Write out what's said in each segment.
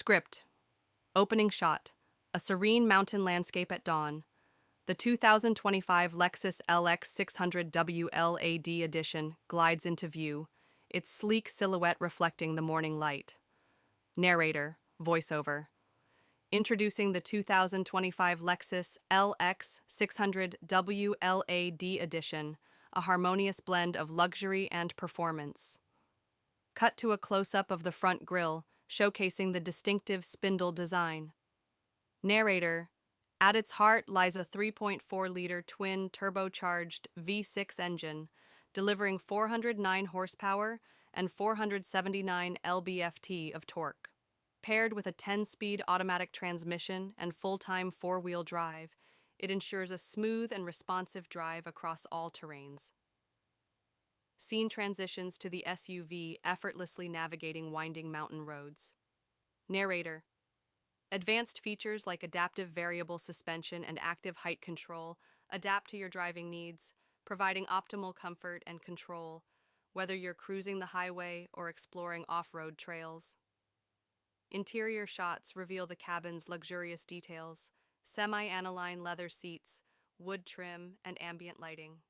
Script. Opening shot. A serene mountain landscape at dawn. The 2025 Lexus LX 600 WLAD edition glides into view, its sleek silhouette reflecting the morning light. Narrator, voiceover. Introducing the 2025 Lexus LX 600 WLAD edition, a harmonious blend of luxury and performance. Cut to a close-up of the front grille, showcasing the distinctive spindle design. Narrator, at its heart lies a 3.4-liter twin turbocharged V6 engine, delivering 409 horsepower and 479 lb-ft of torque. Paired with a 10-speed automatic transmission and full-time four-wheel drive, it ensures a smooth and responsive drive across all terrains. Scene transitions to the SUV effortlessly navigating winding mountain roads. Narrator, advanced features like adaptive variable suspension and active height control adapt to your driving needs, providing optimal comfort and control, whether you're cruising the highway or exploring off-road trails. Interior shots reveal the cabin's luxurious details: semi-aniline leather seats, wood trim, and ambient lighting.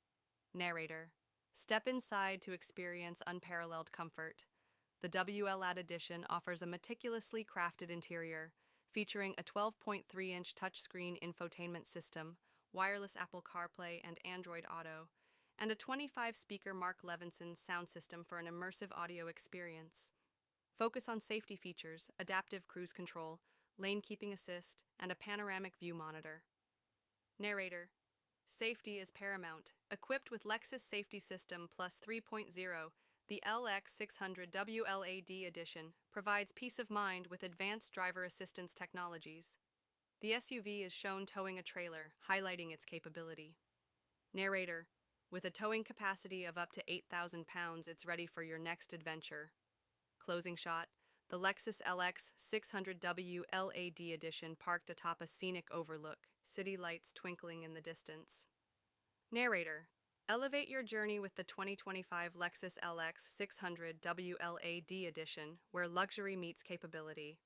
Narrator, step inside to experience unparalleled comfort. The WLAD edition offers a meticulously crafted interior, featuring a 12.3-inch touchscreen infotainment system, wireless Apple CarPlay and Android Auto, and a 25-speaker Mark Levinson sound system for an immersive audio experience. Focus on safety features, adaptive cruise control, lane keeping assist, and a panoramic view monitor. Narrator, safety is paramount. Equipped with Lexus Safety System Plus 3.0, the LX 600 WLAD edition provides peace of mind with advanced driver assistance technologies. The SUV is shown towing a trailer, highlighting its capability. Narrator, with a towing capacity of up to 8,000 pounds, it's ready for your next adventure. Closing shot, the Lexus LX 600 WLAD edition parked atop a scenic overlook, city lights twinkling in the distance. Narrator, elevate your journey with the 2025 Lexus LX 600 WLAD edition, where luxury meets capability.